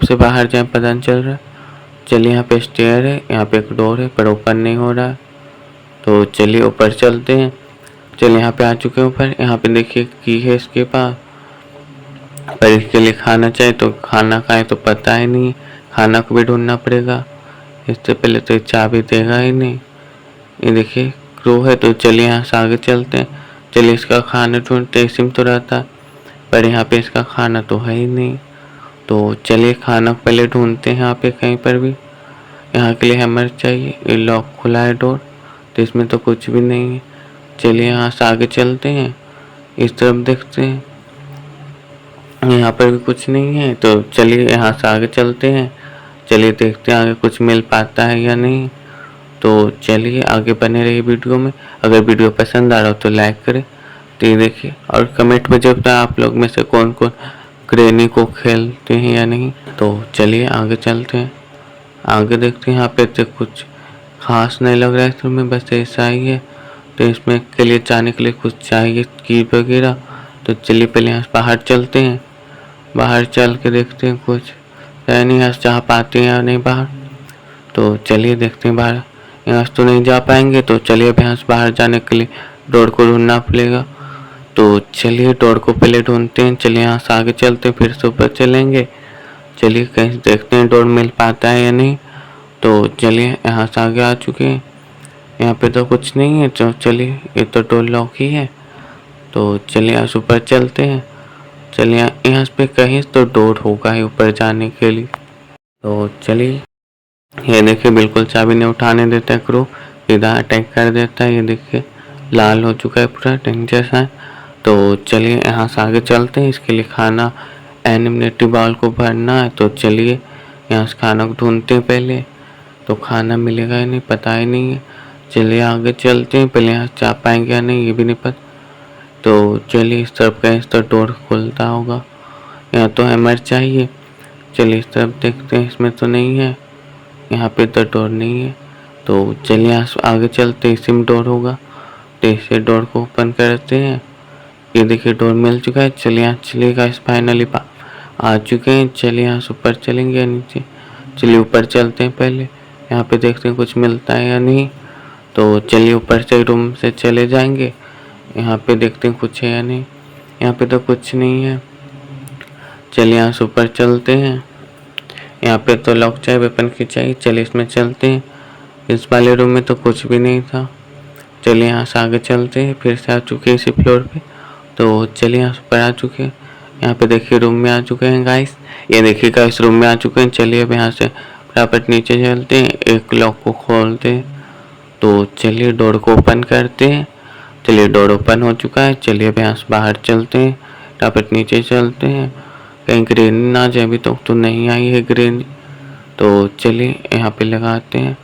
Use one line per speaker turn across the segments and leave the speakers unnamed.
से बाहर जाए पता नहीं चल रहा है। चलिए यहाँ पे स्टेयर है, यहाँ पे एक डोर है पर ओपन नहीं हो रहा है। तो चलिए ऊपर चलते हैं। चलिए यहाँ पे आ चुके हैं ऊपर। यहाँ पे देखिए की है इसके पास, पर इसके लिए खाना चाहिए। तो खाना खाए तो पता ही नहीं, खाना को भी ढूंढना पड़ेगा। इससे पहले तो चाबी देगा ही नहीं। ये देखिए क्रू है। तो चलिए यहाँ से आगे चलते हैं। चलिए इसका खाना ढूंढते, इसी में तो रहता, पर यहाँ पे इसका खाना तो है ही नहीं। तो चलिए खाना पहले ढूंढते हैं यहाँ पे कहीं पर भी। यहाँ के लिए हैमर चाहिए। ये लॉक खुला है डोर, तो इसमें तो कुछ भी नहीं है। चलिए यहाँ से आगे चलते हैं, इस तरफ देखते हैं, यहाँ पर भी कुछ नहीं है। तो चलिए यहाँ से आगे चलते हैं। चलिए देखते हैं आगे कुछ मिल पाता है या नहीं। तो चलिए आगे बने रहिए वीडियो में। अगर वीडियो पसंद आ रहा हो तो लाइक करें। तो ये देखिए, और कमेंट में जब आप लोग में से कौन कौन ग्रेनी को खेलते हैं या नहीं। तो चलिए आगे चलते हैं, आगे देखते हैं। यहाँ पे तो कुछ खास नहीं लग रहा है इसमें, बस ऐसा ही है। तो इसमें के लिए जाने के लिए कुछ चाहिए की वगैरह। तो चलिए पहले यहाँ बाहर चलते हैं। बाहर चल के देखते हैं कुछ है नहीं, यहाँ जा पाते हैं या नहीं बाहर। तो चलिए देखते हैं बाहर। यहाँ से तो नहीं जा पाएंगे। तो चलिए अब यहाँ से बाहर जाने के लिए डोर को ढूंढना पड़ेगा। तो चलिए डोर को पहले ढूंढते हैं। चलिए यहाँ से आगे चलते हैं, फिर से ऊपर चलेंगे। चलिए कहीं देखते हैं डोर मिल पाता है या नहीं। तो चलिए यहाँ से आगे आ चुके हैं। यहाँ पे तो कुछ नहीं है। तो चलिए ये तो डोर लॉक ही है। तो चलिए यहाँ से ऊपर चलते हैं। चलिए यहाँ पे कहीं तो डोर होगा ही ऊपर जाने के लिए। तो चलिए ये देखिए, बिल्कुल चाबी नहीं उठाने देता है क्रू, सीधा अटैक कर देता है। ये देखिए लाल हो चुका है पूरा, टैंक जैसा है। तो चलिए यहाँ से आगे चलते हैं। इसके लिए खाना एनिमिटी बॉल को भरना है। तो चलिए यहाँ से खाना को ढूंढते हैं पहले। तो खाना मिलेगा ही नहीं, पता ही नहीं है। चलिए आगे चलते हैं, पहले यहाँ जा पाएंगे या नहीं ये भी नहीं पता। तो चलिए इस तरफ का, इस तरफ डोर खुलता होगा। यहाँ तो हैमर चाहिए। चलिए इस तरफ देखते हैं, इसमें तो नहीं है। यहाँ पे तो डोर नहीं है। तो चलिए यहाँ से आगे चलते हैं, इसी में डोर होगा। तो इसे डोर को ओपन करते हैं। ये देखिए डोर मिल चुका है। चलिए यहाँ चलिएगा, इस फाइनली आ चुके हैं। चलिए यहाँ से ऊपर चलेंगे या नीचे। चलिए ऊपर चलते हैं पहले, यहाँ पे देखते हैं कुछ मिलता है या नहीं। तो चलिए ऊपर से रूम से चले जाएंगे। यहाँ पे देखते हैं कुछ है या नहीं। यहाँ पे तो कुछ नहीं है। चलिए यहाँ से ऊपर चलते हैं। यहाँ पे तो लॉक चाहिए, वेपन की चाहिए। चलिए इसमें चलते हैं। इस वाले रूम में तो कुछ भी नहीं था। चलिए यहाँ से आगे चलते हैं, फिर से आ चुके हैं इसी फ्लोर पे। तो चलिए यहाँ से ऊपर आ चुके हैं। यहाँ पे देखिए रूम में आ चुके हैं गाइस। ये देखिए गाइस रूम में आ चुके हैं। चलिए अब यहाँ से फटाफट नीचे चलते हैं, एक लॉक को खोलते हैं। तो चलिए डोर को ओपन करते हैं। चलिए डोर ओपन हो चुका है। चलिए अब यहाँ से बाहर चलते हैं, फटाफट नीचे चलते हैं, कहीं ग्रेन ना जाए। अभी तो नहीं आई है ग्रेन। तो चलिए यहाँ पे लगाते हैं।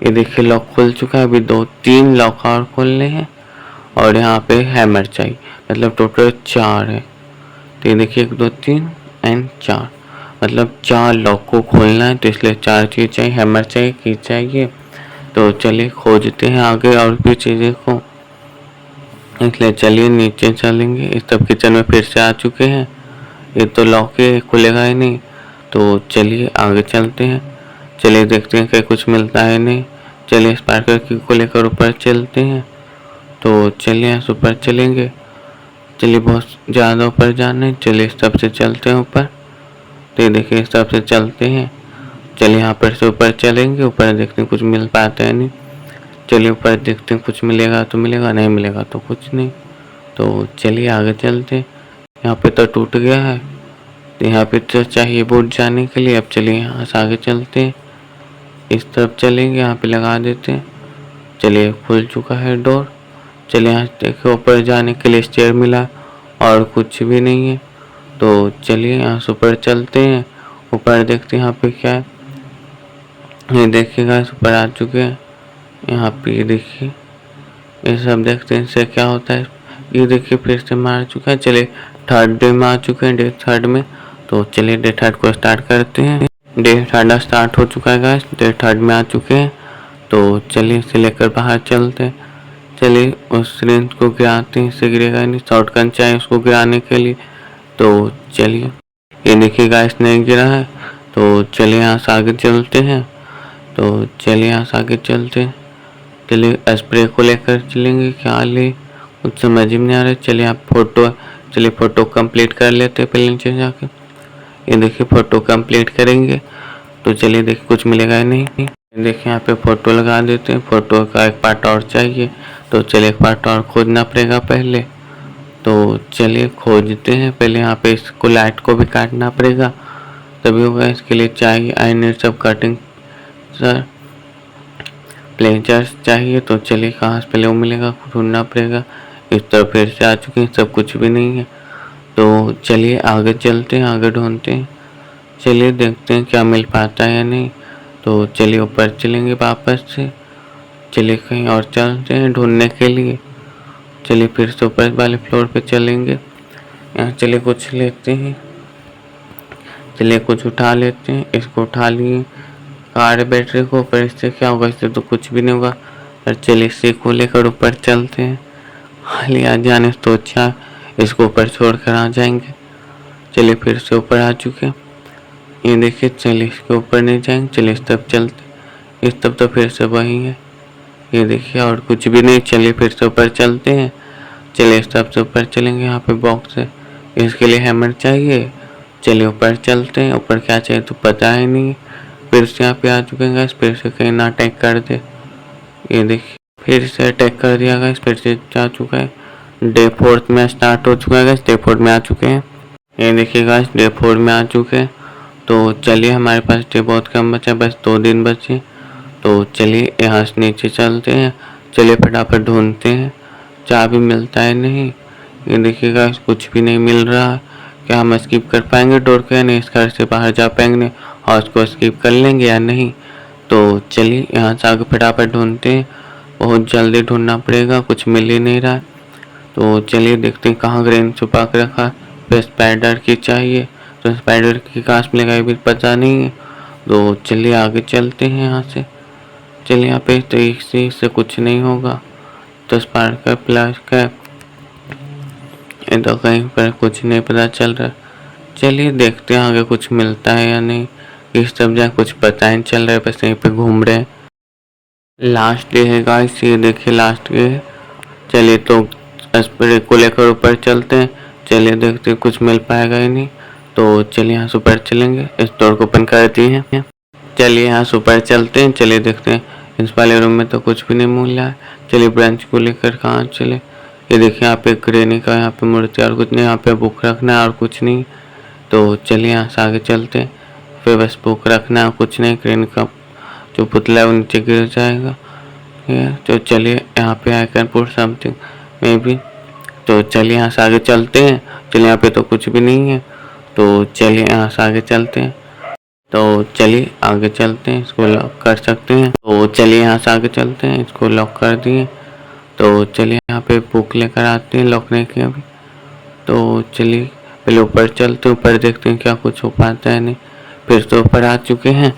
ये देखिए लॉक खुल चुका है। अभी 2-3 लॉक और खोलने हैं, और यहाँ पे हैमर चाहिए, मतलब टोटल 4 है। तो ये देखिए 1 2 3 एंड 4, मतलब 4 लॉक को खोलना है। तो इसलिए 4 चीज़ चाहिए, हैमर चाहिए, की चाहिए। तो चलिए खोजते हैं आगे और भी चीज़ें को। इसलिए चलिए नीचे चलेंगे। इस तब किचन में फिर से आ चुके हैं। ये तो लॉक है, खुलेगा ही नहीं। तो चलिए आगे चलते हैं। चलिए देखते हैं कि कुछ मिलता है नहीं। चलिए स्पार्कर की को लेकर ऊपर चलते हैं। तो चलिए ऊपर चलेंगे। चलिए बहुत ज़्यादा ऊपर जाना है। चलिए इस तरफ से चलते हैं ऊपर। तो ये देखिए इस तरफ से चलते हैं। चलिए यहाँ पर से ऊपर चलेंगे। ऊपर देखते हैं कुछ मिल पाता है नहीं। चलिए ऊपर देखते हैं कुछ मिलेगा तो मिलेगा, नहीं मिलेगा तो कुछ नहीं। तो चलिए आगे चलते हैं। यहाँ पे तो टूट गया है। तो यहाँ पे तो चाहिए बोट जाने के लिए। अब चलिए यहाँ से आगे चलते हैं, इस तरफ चलेंगे, यहाँ पे लगा देते हैं। चलिए खुल चुका है डोर। चलिए यहाँ देखिए ऊपर जाने के लिए स्टेयर मिला, और कुछ भी नहीं है। तो चलिए यहाँ से ऊपर चलते हैं। ऊपर देखते हैं यहाँ पे क्या है। ये देखिएगा ऊपर आ चुके हैं। यहाँ पे ये देखिए, ये सब देखते हैं इससे क्या होता है। ये देखिए फिर से मार चुका है। चलिए थर्ड डे में आ चुके हैं, डे थर्ड में। तो चलिए डे थर्ड को स्टार्ट करते हैं। डे थर्ड स्टार्ट हो चुका है गाइस, डे थर्ड में आ चुके हैं। तो चलिए इसे लेकर बाहर चलते हैं। चलिए उस रेंज को गिराते हैं, इससे गिरेगा नहीं। शॉटगन चाहिए उसको गिराने के लिए। तो चलिए ये देखिए गाइस नहीं गिरा है। तो चलिए यहाँ से आगे चलते हैं। तो चलिए यहाँ से आगे चलते हैं। चलिए स्प्रे को लेकर चलेंगे, क्या ले कुछ समझ में नहीं आ रहा है। चलिए आप चलिए फ़ोटो कंप्लीट कर लेते हैं पहले नीचे जाके। ये देखिए फ़ोटो कंप्लीट करेंगे तो चलिए देखिए कुछ मिलेगा ही नहीं। देखिए यहाँ पे फ़ोटो लगा देते हैं। फ़ोटो का एक पार्ट और चाहिए तो चलिए एक पार्ट और खोजना पड़ेगा पहले। तो चलिए खोजते हैं। पहले यहाँ पे इसको लाइट को भी काटना पड़ेगा तभी होगा। इसके लिए चाहिए आई नीड सब कटिंग सर प्लेजर्स चाहिए। तो चलिए कहाँ से पहले वो मिलेगा, ढूंढना पड़ेगा। इस तरफ फिर से आ चुके हैं, सब कुछ भी नहीं है। तो चलिए आगे चलते हैं, आगे ढूंढते हैं। चलिए देखते हैं क्या मिल पाता है या नहीं। तो चलिए ऊपर चलेंगे वापस से। चलिए कहीं और चलते हैं ढूंढने के लिए। चलिए फिर से ऊपर वाले फ्लोर पे चलेंगे। यहाँ चलिए कुछ लेते हैं। चलिए कुछ उठा लेते हैं। इसको उठा लिए कार बैटरी को, पर इससे क्या होगा, इससे तो कुछ भी नहीं होगा। पर चलिए इसी को लेकर ऊपर चलते हैं। खाली आ जाने से तो अच्छा इसको ऊपर छोड़ कर आ जाएंगे। चलिए फिर से ऊपर आ चुके हैं। ये देखिए चलिए इसके ऊपर नहीं जाएंगे। चलिए इस तरफ चलते, इस तरफ तो फिर से वही है। ये देखिए और कुछ भी नहीं। चलिए फिर से ऊपर चलते हैं। चलिए इस तरफ से ऊपर चलेंगे। यहाँ पे बॉक्स है, इसके लिए हैमर चाहिए। चलिए ऊपर चलते हैं। ऊपर क्या चाहिए तो पता ही नहीं। फिर से यहाँ पे आ चुके हैं गाइस। फिर से कहीं ना अटैक कर दे। ये देखिए फिर से अटैक कर दिया गाइस। फिर से जा चुका है। डे 4 में स्टार्ट हो चुका है गाइस। डे 4 में आ चुके हैं। ये देखिए गाइस डे 4 में आ चुके हैं। तो चलिए हमारे पास डे बहुत कम बचा, बस 2 दिन बचे। तो चलिए यहाँ से नीचे चलते हैं। चलिए फटाफट ढूंढते हैं, चाबी मिलता है नहीं। ये देखिए गाइस कुछ भी नहीं मिल रहा। क्या हम स्किप कर पाएंगे डोर को या नहीं, इस घर से बाहर जा पाएंगे और उसको स्किप कर लेंगे या नहीं। तो चलिए यहाँ से आगे फटाफट ढूंढते हैं। बहुत जल्दी ढूंढना पड़ेगा, कुछ मिल ही नहीं रहा। तो चलिए देखते हैं कहाँ ग्रेन छुपा के रखा। फिर स्पाइडर की चाहिए, तो स्पाइडर की कहाँ मिलेगा ये भी पता नहीं है। तो चलिए आगे चलते हैं यहाँ से। चलिए यहाँ पे तो इससे कुछ नहीं होगा। तो स्पार्क का प्लस का ये तो कहीं पर कुछ नहीं पता चल रहा। चलिए देखते हैं आगे कुछ मिलता है या नहीं। इस सब जगह कुछ पता ही नहीं चल रहा है, बस यहीं पे घूम रहे हैं। लास्ट डे है गाइस, ये देखिए लास्ट डे है। चलिए तो स्प्रे को लेकर ऊपर चलते हैं। चलिए देखते हैं कुछ मिल पाएगा ही नहीं। तो चलिए यहाँ से ऊपर चलेंगे। इस डोर को ओपन कर दिए हैं। चलिए यहाँ से ऊपर चलते हैं। चलिए देखते हैं इस वाले रूम में तो कुछ भी नहीं मिल रहा है। चलिए ब्रांच को लेकर कहाँ चले। ये देखिए यहाँ पे ग्रेनी का यहाँ पे मूर्ति और कुछ नहीं, यहाँ पे बुक रखना है और कुछ नहीं। तो चलिए यहाँ से आगे चलते हैं। फिर बस बुक रखना है, कुछ नहीं। ग्रेनी का जो पुतला है वो नीचे गिर जाएगा। तो चलिए यहाँ पे I can put something may be. तो चलिए यहाँ से आगे चलते हैं। चलिए यहाँ पे तो कुछ भी नहीं है। तो चलिए यहाँ से आगे चलते हैं। तो चलिए आगे चलते हैं, इसको लॉक कर सकते हैं। तो चलिए यहाँ से आगे चलते हैं, इसको लॉक कर दिए। तो चलिए यहाँ पे बुक लेकर आते हैं लॉक नहीं किया अभी। तो चलिए पहले ऊपर चलते हैं, ऊपर देखते हैं क्या कुछ हो पाता है नहीं। फिर तो ऊपर आ चुके हैं।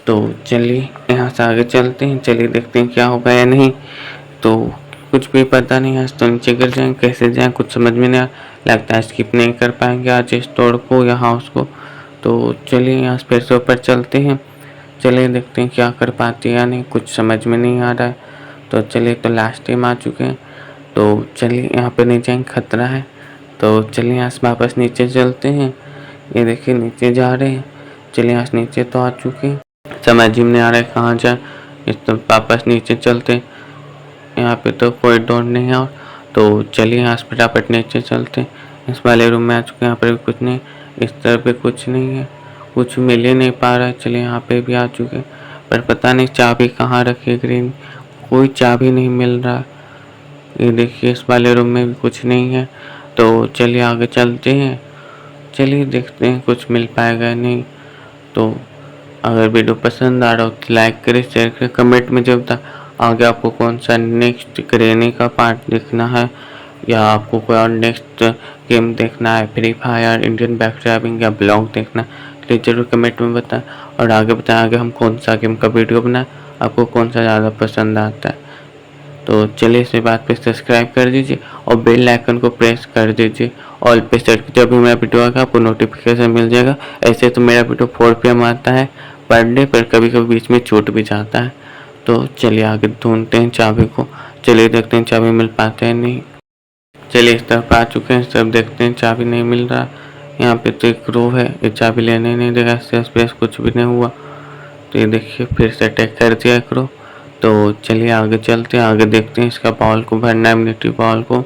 तो चलिए यहाँ से आगे चलते हैं। चलिए देखते हैं क्या होगा या नहीं। तो कुछ भी पता नहीं, आज तो नीचे गिर जाएँ, कैसे जाएँ कुछ समझ में नहीं आ। लगता है स्किप नहीं कर पाएंगे आज इस तोड़ को या हाउस को। तो चलिए यहाँ से फिर से ऊपर चलते हैं। चलिए देखते हैं क्या कर पाते हैं या नहीं, कुछ समझ में नहीं आ रहा है। तो चलिए तो लास्ट टाइम आ चुके हैं। तो चलिए यहाँ पे नहीं जाएंगे, खतरा है। तो चलिए यहाँ से वापस नीचे चलते हैं। ये देखिए नीचे जा रहे हैं। चलिए यहाँ से नीचे तो आ चुके हैं, समझ में नहीं आ रहा है कहाँ जाए। इस तो वापस नीचे चलते हैं। यहाँ पे तो कोई डोर नहीं है। और तो चलिए यहाँ से फटाफट नीचे चलते हैं। इस वाले रूम में आ चुके हैं, यहाँ पर भी कुछ नहीं, इस तरफ पे कुछ नहीं है, कुछ मिल ही नहीं पा रहा है। चलिए यहाँ पे भी आ चुके हैं, पर पता नहीं चाबी कहाँ रखी ग्रीन, कोई चाबी नहीं मिल रहा। ये देखिए इस वाले रूम में भी कुछ नहीं है। तो चलिए आगे चलते हैं। चलिए देखते हैं कुछ मिल पाएगा या नहीं। तो अगर वीडियो पसंद आ रहा हो तो लाइक करें, शेयर करें, कमेंट में जब तक आगे आपको कौन सा नेक्स्ट ग्रेनी का पार्ट देखना है या आपको कोई और नेक्स्ट गेम देखना है, free fire, Indian back driving या ब्लॉग देखना है, तो जरूर कमेंट में बताएं। और आगे बताएं आगे हम कौन सा गेम का वीडियो बनाएं, आपको कौन सा ज़्यादा पसंद आता है। तो चलिए इस बात पे सब्सक्राइब कर दीजिए और बेल आइकन को प्रेस कर दीजिए, ऑल पे सेट कीजिए। जब भी मेरा वीडियो आएगा आपको नोटिफिकेशन मिल जाएगा। ऐसे तो मेरा वीडियो 4 PM आता है पर डे, पर कभी कभी बीच में छूट भी जाता है। तो चलिए आगे ढूंढते हैं चाबी को। चलिए देखते हैं चाबी मिल पाते हैं नहीं। चलिए इस तरफ आ चुके हैं, सब देखते हैं चाबी नहीं मिल रहा। यहाँ पे तो एक रो है, ये चाबी लेने नहीं देगा, स्पेस कुछ भी नहीं हुआ। तो ये देखिए फिर से अटैक कर दिया एक रो। तो चलिए आगे चलते हैं, आगे देखते हैं इसका बॉल को भरना है, मिलिट्री बॉल को।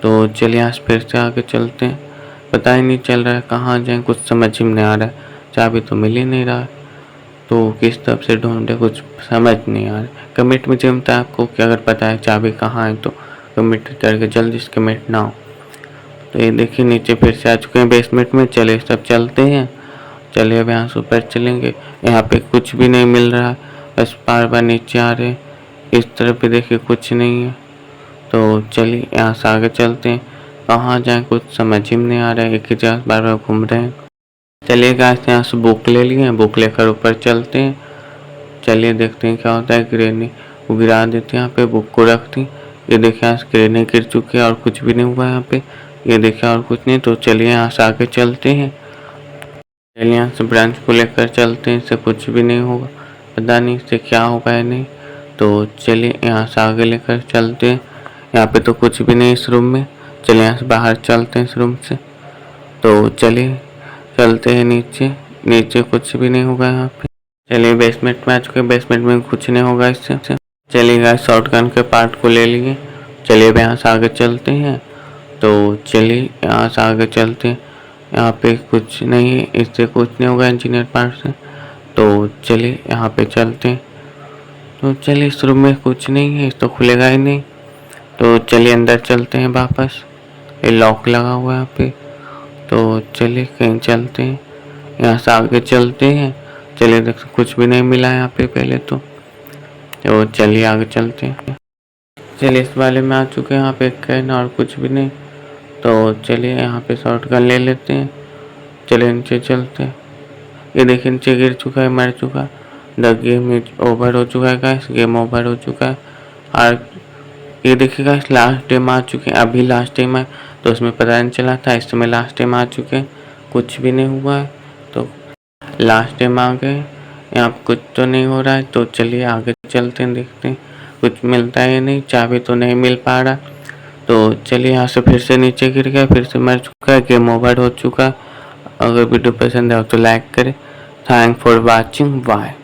तो चलिए आज फिर से आगे चलते हैं। पता ही नहीं चल रहा है कहाँ जाए, कुछ समझ ही नहीं आ रहा है। चाबी तो मिल ही नहीं रहा है, तो किस तरफ से ढूंढे कुछ समझ नहीं आ रहा। कमिट में जमता है आपको कि अगर पता है चाबी कहाँ है तो कमिट करके जल्दी से कमिट ना हो। तो ये देखिए नीचे फिर से आ चुके हैं बेसमेंट में। चलिए सब चलते हैं। चलिए अब यहाँ से ऊपर चलेंगे। यहाँ पे कुछ भी नहीं मिल रहा, बस बार बार नीचे आ रहे। इस तरफ भी देखिए कुछ नहीं है। तो चलिए यहाँ से आगे चलते हैं, कहाँ जाएं कुछ समझ ही नहीं आ रहा है, एक ही जगह बार बार घूम रहे हैं। चलिए गाइस यहाँ से बुक ले लिए, बुक लेकर ऊपर चलते हैं। चलिए देखते हैं क्या होता है। ग्रेनेड वो गिरा देते हैं, यहाँ पे बुक को रख दी। ये देखिए यहाँ से ग्रेनेड गिर चुकी है और कुछ भी नहीं हुआ यहाँ पे। ये देखिए और कुछ नहीं। तो चलिए यहाँ से आगे चलते हैं। चलिए यहाँ से ब्रांच को लेकर चलते हैं, इससे कुछ भी नहीं होगा, पता नहीं इससे क्या होगा या नहीं। तो चलिए यहाँ से आगे लेकर चलते हैं। यहाँ पे तो कुछ भी नहीं इस रूम में। चलिए यहाँ से बाहर चलते हैं इस रूम से। तो चलिए चलते हैं नीचे, नीचे कुछ भी नहीं होगा यहाँ पे। चलिए बेसमेंट में आ चुके हैं, बेसमेंट में कुछ नहीं होगा इससे। चलिए गाइस शॉटगन के पार्ट को ले लिए। चलिए अब यहाँ से आगे चलते हैं। तो चलिए यहाँ से आगे चलते हैं। यहाँ पे कुछ नहीं है, इससे कुछ नहीं होगा इंजीनियर पार्ट से। तो चलिए यहाँ पे चलते हैं। तो चलिए इस रूम में कुछ नहीं है, इस तो खुलेगा ही नहीं। तो चलिए अंदर चलते हैं वापस। ये लॉक लगा हुआ है यहाँ पे। तो चलिए कहीं चलते हैं, यहाँ से आगे चलते हैं। चलिए देख कुछ भी नहीं मिला यहाँ पे पहले तो चलिए आगे चलते हैं। चलिए इस वाले में आ चुके हैं, यहाँ पे कैन और कुछ भी नहीं। तो चलिए यहाँ पे शॉटगन ले लेते हैं। चलिए नीचे चलते हैं। ये देखिए नीचे गिर चुका है, मर चुका। द गेम इज ओवर हो चुका है गाइस, गेम ओवर हो चुका है। और ये देखिए गाइस लास्ट टाइम आ चुके हैं, अभी लास्ट टाइम है तो उसमें पता नहीं चला था, इस समय लास्ट टाइम आ चुके हैं, कुछ भी नहीं हुआ है। तो लास्ट टाइम आ गए, यहाँ पे कुछ तो नहीं हो रहा है। तो चलिए आगे चलते हैं, देखते हैं कुछ मिलता है या नहीं। चाबी तो नहीं मिल पा रहा। तो चलिए यहाँ से फिर से नीचे गिर गया, फिर से मर चुका है, गेम ओवर हो चुका है। अगर वीडियो पसंद है तो लाइक करें। Thank for watching, bye.